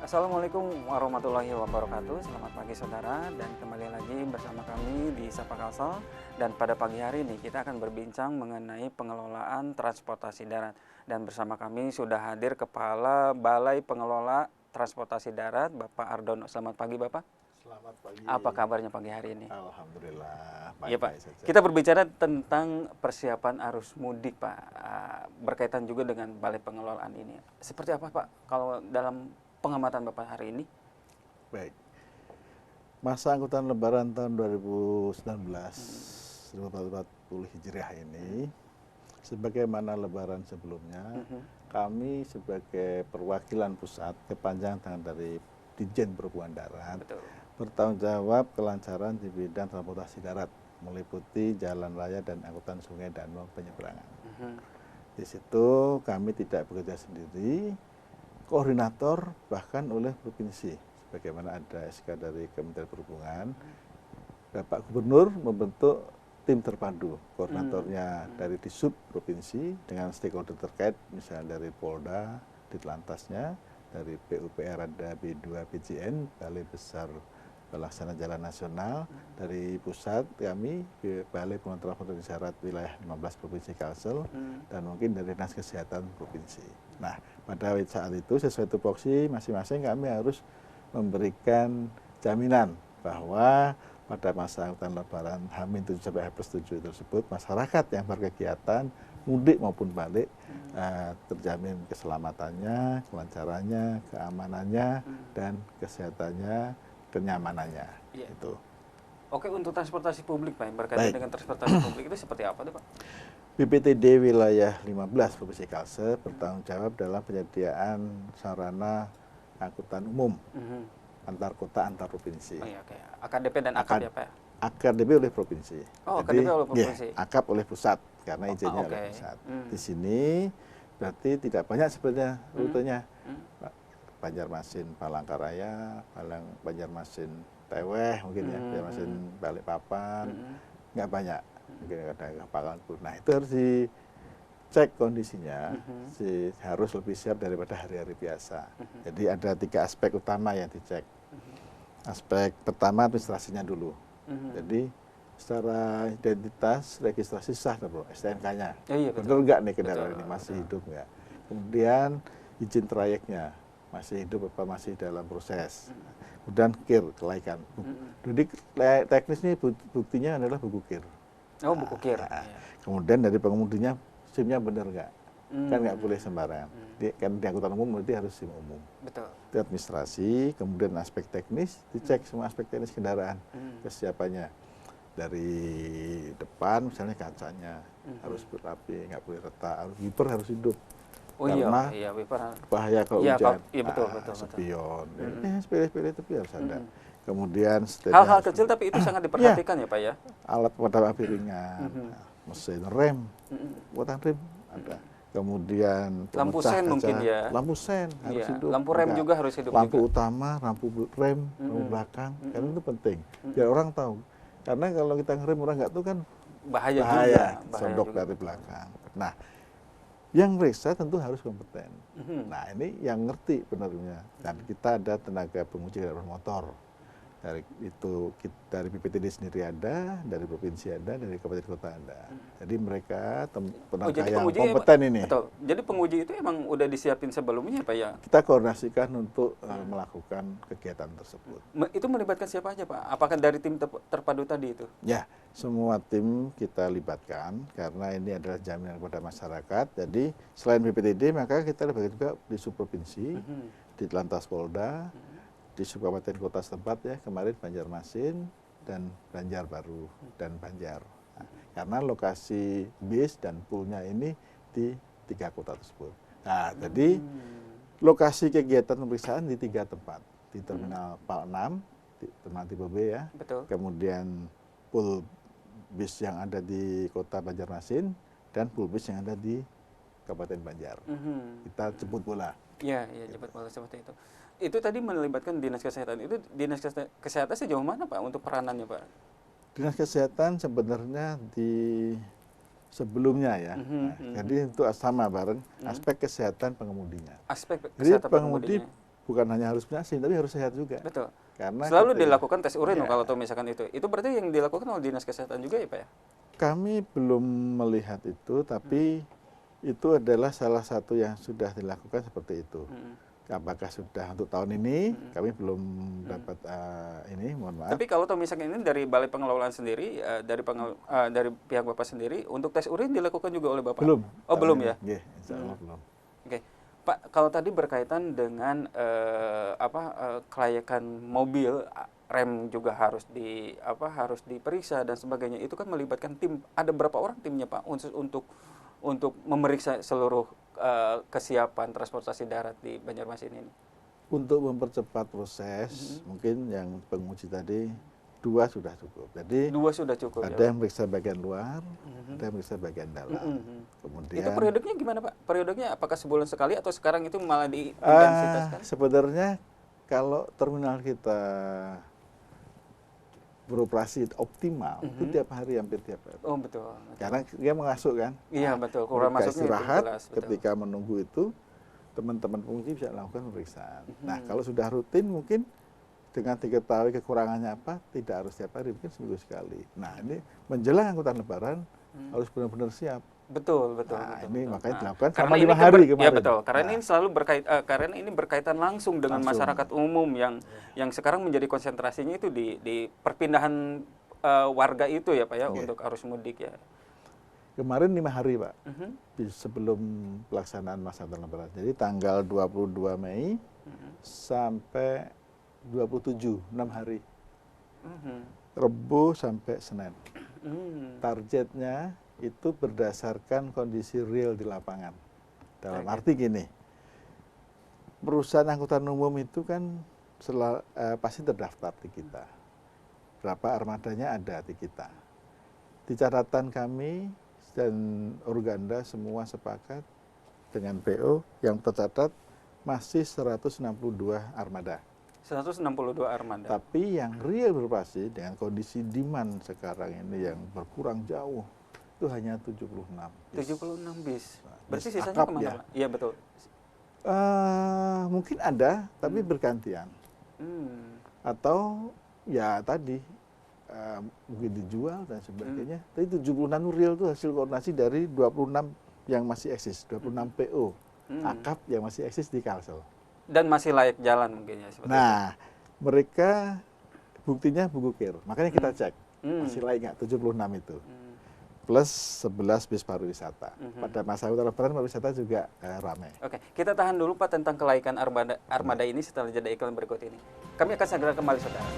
Assalamualaikum warahmatullahi wabarakatuh. Selamat pagi saudara, dan kembali lagi bersama kami di Sapa Kalsel. Dan pada pagi hari ini kita akan berbincang mengenai pengelolaan transportasi darat. Dan bersama kami sudah hadir Kepala Balai Pengelola Transportasi Darat, Bapak Ardono. Selamat pagi Bapak. Selamat pagi. Apa kabarnya pagi hari ini? Alhamdulillah. Iya Pak. Kita berbicara tentang persiapan arus mudik Pak, berkaitan juga dengan Balai Pengelolaan ini. Seperti apa Pak kalau dalam pengamatan Bapak hari ini? Baik. Masa angkutan lebaran tahun 2019 1440 Hijriah ini, sebagaimana lebaran sebelumnya, kami sebagai perwakilan pusat kepanjangan tangan dari Ditjen Perhubungan Darat, bertanggung jawab kelancaran di bidang transportasi darat, meliputi jalan raya dan angkutan sungai dan penyeberangan. Di situ kami tidak bekerja sendiri, koordinator bahkan oleh provinsi, sebagaimana ada SK dari Kementerian Perhubungan. Bapak Gubernur membentuk tim terpadu, koordinatornya dari Disub provinsi dengan stakeholder terkait, misalnya dari Polda, Ditlantasnya, dari PUPR ada B2 PJN, Balai Besar Pelaksana Jalan Nasional, dari pusat kami Balai Pengelola Transportasi Darat wilayah 15 Provinsi Kalsel, dan mungkin dari Dinas Kesehatan Provinsi. Nah, pada saat itu sesuai tupoksi masing-masing kami harus memberikan jaminan bahwa pada masa angkutan lebaran H-7 sampai H+7 tersebut, masyarakat yang berkegiatan mudik maupun balik terjamin keselamatannya, kelancarannya, keamanannya, dan kesehatannya, kenyamanannya. Itu. Oke, untuk transportasi publik Pak, berkaitan dengan transportasi publik itu seperti apa tuh Pak? BPTD wilayah 15 Provinsi Kalsel bertanggung jawab dalam penyediaan sarana angkutan umum antar kota, antar provinsi. Oh iya, AKDP dan AKAP ya Pak? AKDP oleh provinsi. Oh, AKDP oleh provinsi. Ya, AKAP oleh pusat karena izinnya oleh pusat. Di sini berarti tidak banyak sebenarnya rutenya. Banjarmasin Palangkaraya, Banjarmasin Teweh mungkin ya, Banjarmasin Balikpapan, nggak banyak. Mungkin ada Pakalangpur. Nah, itu harus dicek kondisinya, harus lebih siap daripada hari-hari biasa. Jadi ada 3 aspek utama yang dicek. Aspek pertama administrasinya dulu. Jadi secara identitas registrasi sah, bro, STNK-nya. Iya, benar nggak nih kendaraan ini masih hidup nggak? Kemudian izin trayeknya masih hidup apa masih dalam proses. Kemudian KIR, kelaikan. Jadi teknis ini buktinya adalah buku KIR. Oh, buku KIR. Kemudian dari pengemudinya SIM-nya benar nggak? Kan nggak boleh sembarangan. Kan di angkutan umum berarti harus SIM umum. Betul. Itu administrasi, kemudian aspek teknis, dicek semua aspek teknis kendaraan, kesiapannya. Dari depan misalnya kacanya harus berapi, nggak boleh retak, wiper harus hidup. Oh karena iya, wiper bahaya kalau hujan. Iya, betul. Spion, sepele-sepele tapi harus ada. Kemudian hal-hal kecil tapi itu sangat diperhatikan ya Pak ya. Alat pemadam api ringan, mesin rem, buatan rem ada. Kemudian lampu sen kaca, mungkin ya. Lampu sen harus hidup. Lampu rem juga harus hidup. Lampu utama, lampu rem, lampu belakang, karena itu penting. Biar orang tahu. Karena kalau kita ngerem orang nggak tahu kan bahaya juga. Sodok dari belakang. Nah, yang meriksa tentu harus kompeten. Nah, ini yang ngerti benarnya. Dan kita ada tenaga penguji kendaraan motor. Dari BPTD sendiri ada, dari provinsi ada, dari kabupaten kota ada. Jadi mereka tenaga yang kompeten ini. Betul. Jadi penguji itu emang udah disiapin sebelumnya Pak ya? Kita koordinasikan untuk melakukan kegiatan tersebut. Itu melibatkan siapa aja Pak? Apakah dari tim terpadu tadi itu? Ya, semua tim kita libatkan karena ini adalah jaminan kepada masyarakat. Jadi selain BPTD maka kita libatkan juga di subprovinsi, di Lantas Polda, di kabupaten kota setempat ya, kemarin Banjarmasin dan Banjarbaru dan Banjar. Nah, karena lokasi base dan poolnya ini di 3 kota tersebut. Nah, jadi lokasi kegiatan pemeriksaan di 3 tempat. Di Terminal PAL 6, di Terminal tipe B ya. Betul. Kemudian pool bis yang ada di kota Banjarmasin dan pool bis yang ada di Kabupaten Banjar. Kita jemput bola. Iya, jemput bola seperti itu. Itu tadi melibatkan Dinas Kesehatan. Itu Dinas Kesehatan sejauh mana Pak untuk peranannya Pak? Dinas Kesehatan sebenarnya di sebelumnya ya. Jadi itu sama bareng aspek kesehatan pengemudinya. Aspek Jadi kesehatan pengemudi bukan hanya harus punya SIM, tapi harus sehat juga. Betul. Karena selalu kita, dilakukan tes urin ya, kalau misalkan itu. Itu berarti yang dilakukan oleh Dinas Kesehatan juga ya Pak ya? kami belum melihat itu, tapi itu adalah salah satu yang sudah dilakukan seperti itu. Apakah sudah untuk tahun ini, kami belum dapat ini, mohon maaf. Tapi kalau misalkan ini dari Balai Pengelolaan sendiri, dari pihak Bapak sendiri, untuk tes urin dilakukan juga oleh Bapak? Belum. Oh belum ya? Iya, insya Allah belum. Oke, Pak, kalau tadi berkaitan dengan kelayakan mobil, rem juga harus harus diperiksa dan sebagainya. Itu kan melibatkan tim. Ada berapa orang timnya Pak untuk memeriksa seluruh kesiapan transportasi darat di Banjarmasin ini? Untuk mempercepat proses, mungkin yang penguji tadi 2 sudah cukup. Jadi 2 sudah cukup. ada ya, yang meriksa bagian luar, ada yang meriksa bagian dalam. Kemudian itu periodenya gimana Pak? Periodenya apakah sebulan sekali atau sekarang itu malah diintensitaskan? Sebenarnya kalau terminal kita beroperasi optimal, itu tiap hari, hampir tiap hari. Oh betul. Karena dia masuk kan. Iya betul. Kurang Mereka masuknya istirahat, jelas, betul. ketika menunggu itu teman-teman penguji bisa lakukan pemeriksaan. Nah kalau sudah rutin mungkin dengan diketahui kekurangannya apa, tidak harus tiap hari, mungkin seminggu sekali. Nah ini menjelang angkutan lebaran harus benar-benar siap. Betul. Nah, ini makanya dilakukan karena selama ini 5 hari kemarin. Ya betul. Karena ini selalu karena ini berkaitan langsung dengan masyarakat umum yang sekarang menjadi konsentrasinya itu di perpindahan warga itu ya Pak ya, untuk arus mudik ya. Kemarin 5 hari Pak, sebelum pelaksanaan masa angkutan lebaran. Jadi tanggal 22 Mei sampai 27, 6 hari. Rebo sampai Senin. Targetnya itu berdasarkan kondisi real di lapangan. Dalam arti gini, perusahaan angkutan umum itu kan pasti terdaftar di kita. Berapa armadanya ada di kita. Di catatan kami dan Organda semua sepakat dengan PO yang tercatat masih 162 armada. 162 armada. Tapi yang real beroperasi dengan kondisi demand sekarang ini yang berkurang jauh, itu hanya 76 bis. 76 bis. Berarti bis sisanya akap kemana ya. Pak? Iya betul. Mungkin ada, tapi bergantian. Atau ya tadi, mungkin dijual dan sebagainya. Tapi 76 real itu hasil koordinasi dari 26 yang masih eksis, 26 PO. Akap yang masih eksis di Kalsel. Dan masih layak jalan mungkin ya seperti Nah, mereka buktinya Bugukir. Makanya kita cek, masih layak nggak 76 itu. Plus 11 bis pariwisata. Pada masa angkutan lebaran pariwisata juga ramai. Oke, kita tahan dulu Pak tentang kelaikan armada ini setelah jeda iklan berikut ini. Kami akan segera kembali saudara.